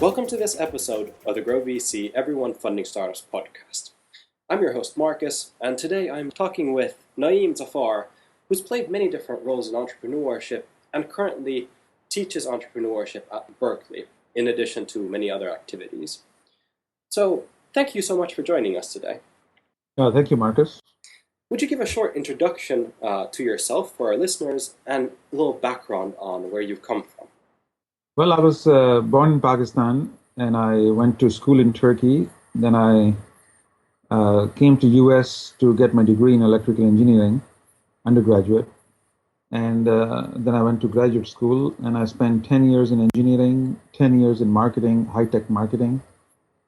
Welcome to this episode of the GrowVC Everyone Funding Startups podcast. I'm your host Marcus, and today I'm talking with Naeem Zafar, who's played many different roles in entrepreneurship and currently teaches entrepreneurship at Berkeley, in addition to many other activities. So, thank you so much for joining us today. Thank you, Marcus. Would you give a short introduction to yourself for our listeners and a little background on where you've come from? Well, I was born in Pakistan and I went to school in Turkey. Then I came to US to get my degree in electrical engineering, undergraduate. And then I went to graduate school and I spent 10 years in engineering, 10 years in marketing, high-tech marketing.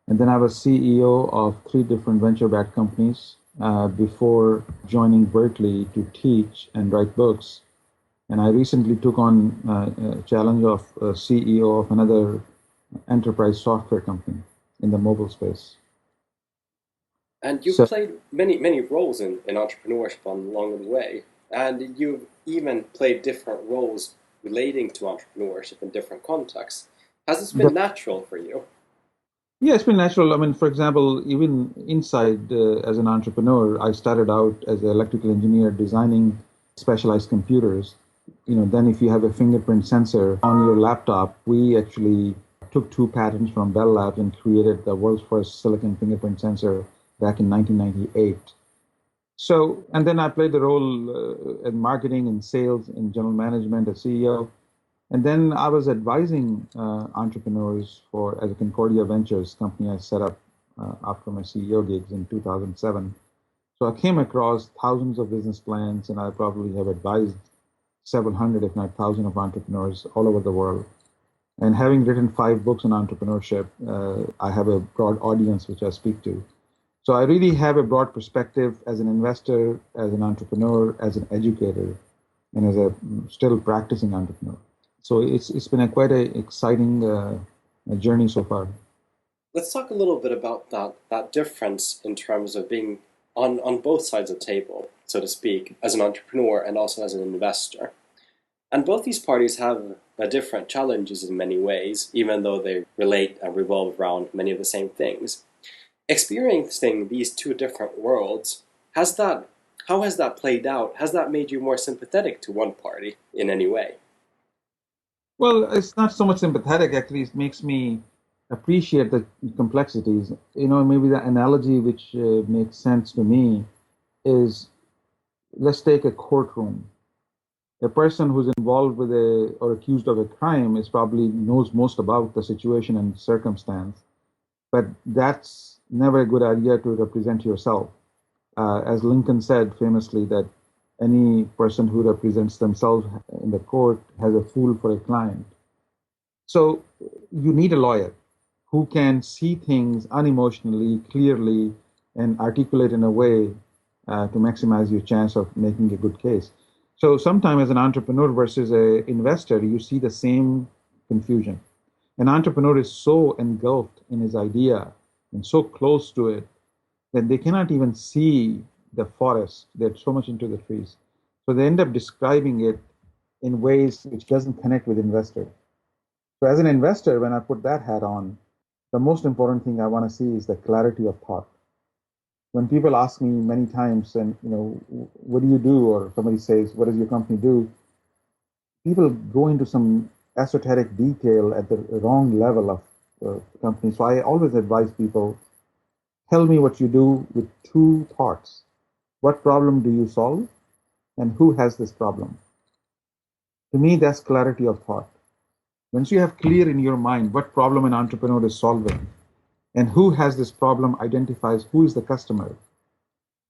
And then I was CEO of 3 different venture-backed companies before joining Berkeley to teach and write books. And I recently took on a challenge of CEO of another enterprise software company in the mobile space. And you've played many roles in entrepreneurship along the way. And you've even played different roles relating to entrepreneurship in different contexts. Has this been natural for you? Yeah, it's been natural. I mean, for example, even inside as an entrepreneur, I started out as an electrical engineer designing specialized computers. Then if you have a fingerprint sensor on your laptop, we actually took 2 patents from Bell Labs and created the world's first silicon fingerprint sensor back in 1998. So, and then I played the role in marketing and sales and general management as CEO. And then I was advising entrepreneurs as a Concordia Ventures company I set up after my CEO gigs in 2007. So I came across thousands of business plans and I probably have advised several hundred, if not thousands, of entrepreneurs all over the world. And having written 5 books on entrepreneurship, I have a broad audience which I speak to. So I really have a broad perspective as an investor, as an entrepreneur, as an educator, and as a still practicing entrepreneur. So it's been quite an exciting journey so far. Let's talk a little bit about that difference in terms of being on both sides of the table, so to speak, as an entrepreneur and also as an investor. And both these parties have different challenges in many ways, even though they relate and revolve around many of the same things. Experiencing these 2 different worlds, how has that played out? Has that made you more sympathetic to one party in any way? Well, it's not so much sympathetic, actually. It makes me appreciate the complexities. Maybe the analogy which makes sense to me is, let's take a courtroom. A person who's involved with or accused of a crime probably knows most about the situation and circumstance, but that's never a good idea to represent yourself. As Lincoln said famously, that any person who represents themselves in the court has a fool for a client. So you need a lawyer who can see things unemotionally, clearly, and articulate in a way to maximize your chance of making a good case. So sometimes as an entrepreneur versus an investor, you see the same confusion. An entrepreneur is so engulfed in his idea and so close to it that they cannot even see the forest. They're so much into the trees. So they end up describing it in ways which doesn't connect with investor. So as an investor, when I put that hat on, the most important thing I want to see is the clarity of thought. When people ask me many times, and what do you do? Or somebody says, what does your company do? People go into some esoteric detail at the wrong level of the company. So I always advise people, tell me what you do with 2 thoughts. What problem do you solve? And who has this problem? To me, that's clarity of thought. Once you have clear in your mind what problem an entrepreneur is solving and who has this problem, identifies who is the customer,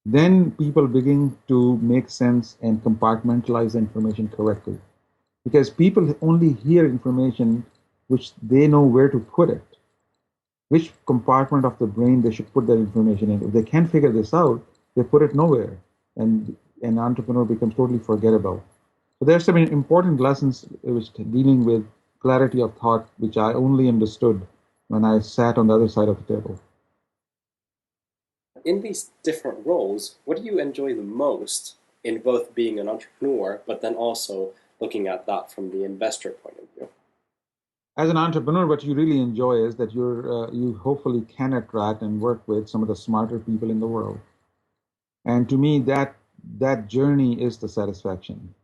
then people begin to make sense and compartmentalize the information correctly. Because people only hear information which they know where to put it, which compartment of the brain they should put that information in. If they can't figure this out, they put it nowhere, and an entrepreneur becomes totally forgettable. So there's some important lessons which dealing with clarity of thought, which I only understood when I sat on the other side of the table. In these different roles, what do you enjoy the most in both being an entrepreneur, but then also looking at that from the investor point of view? As an entrepreneur, what you really enjoy is that you hopefully can attract and work with some of the smarter people in the world. And to me, that journey is the satisfaction.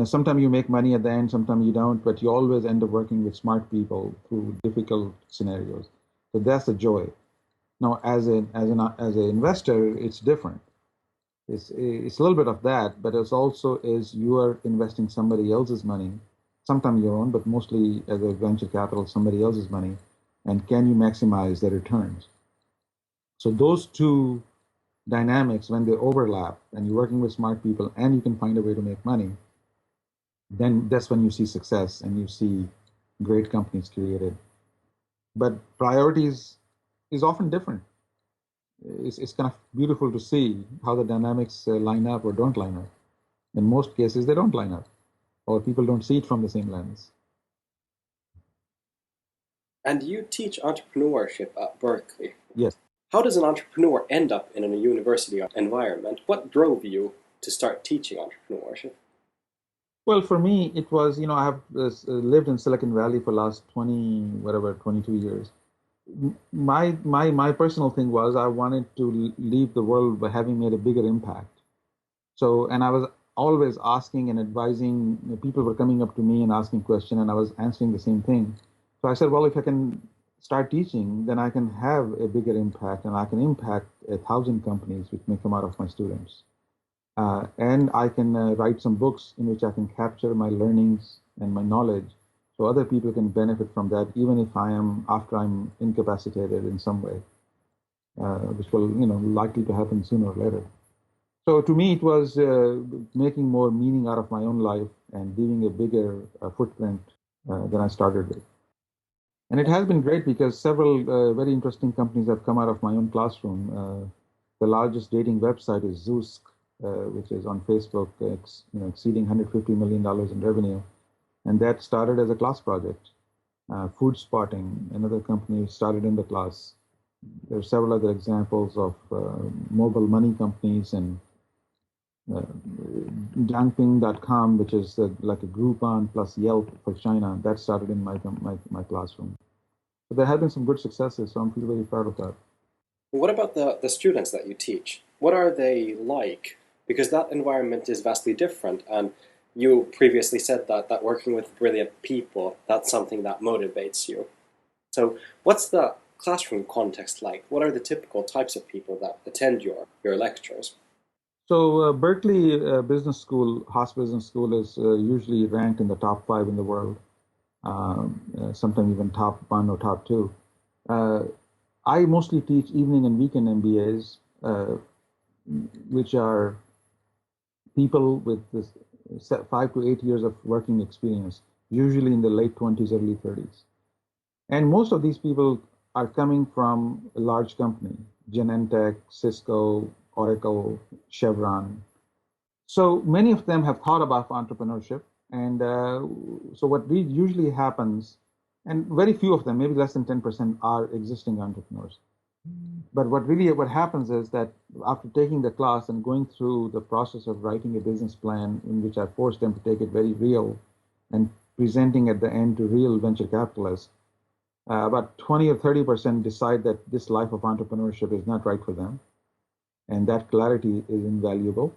Sometimes you make money at the end, sometimes you don't, but you always end up working with smart people through difficult scenarios. So that's the joy. Now, as an investor, it's different. It's a little bit of that, but it's also is you are investing somebody else's money, sometimes your own, but mostly as a venture capital, somebody else's money, and can you maximize the returns? So those two dynamics, when they overlap, and you're working with smart people, and you can find a way to make money, then that's when you see success and you see great companies created. But priorities is often different. It's kind of beautiful to see how the dynamics line up or don't line up. In most cases, they don't line up, or people don't see it from the same lens. And you teach entrepreneurship at Berkeley. Yes. How does an entrepreneur end up in a university environment? What drove you to start teaching entrepreneurship? Well, for me, it was, I have lived in Silicon Valley for last 22 years. My personal thing was I wanted to leave the world by having made a bigger impact. So, and I was always asking and advising. People were coming up to me and asking questions, and I was answering the same thing. So I said, well, if I can start teaching, then I can have a bigger impact, and I can impact 1,000 companies which may come out of my students. And I can write some books in which I can capture my learnings and my knowledge so other people can benefit from that, even if after I'm incapacitated in some way, which will, likely to happen sooner or later. So to me, it was making more meaning out of my own life and leaving a bigger footprint than I started with. And it has been great because several very interesting companies have come out of my own classroom. The largest dating website is Zeus, which is on Facebook, exceeding $150 million in revenue. And that started as a class project. Food Spotting, another company, started in the class. There are several other examples of mobile money companies, and Dangping.com, which is like a Groupon plus Yelp for China, that started in my classroom. So there have been some good successes, so I'm feeling very proud of that. What about the students that you teach? What are they like? Because that environment is vastly different, and you previously said that working with brilliant people, that's something that motivates you. So what's the classroom context like? What are the typical types of people that attend your lectures? So Berkeley Business School, Haas Business School, is usually ranked in the top 5 in the world, sometimes even top 1 or top 2. I mostly teach evening and weekend MBAs, which are people with this 5 to 8 years of working experience, usually in the late 20s, early 30s. And most of these people are coming from a large company, Genentech, Cisco, Oracle, Chevron. So many of them have thought about entrepreneurship. And so what usually happens, and very few of them, maybe less than 10%, are existing entrepreneurs. But what happens is that after taking the class and going through the process of writing a business plan, in which I forced them to take it very real and presenting at the end to real venture capitalists, about 20 or 30% decide that this life of entrepreneurship is not right for them. And that clarity is invaluable.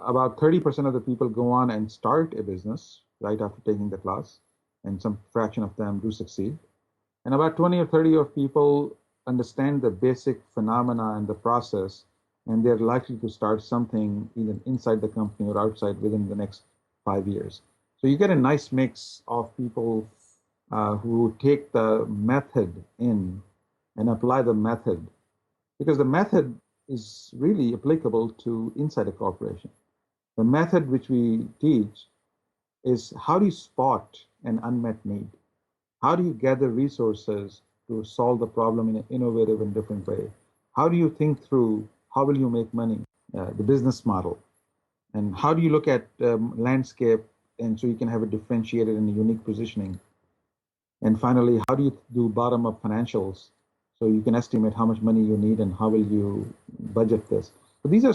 About 30% of the people go on and start a business right after taking the class, and some fraction of them do succeed. And about 20 or 30 of people understand the basic phenomena and the process, and they're likely to start something either inside the company or outside within the next 5 years. So you get a nice mix of people who take the method in and apply the method, because the method is really applicable to inside a corporation. The method which we teach is how do you spot an unmet need? How do you gather resources to solve the problem in an innovative and different way? How do you think through how will you make money, the business model? And how do you look at landscape, and so you can have a differentiated and unique positioning? And finally, how do you do bottom-up financials So you can estimate how much money you need and how will you budget this. So these are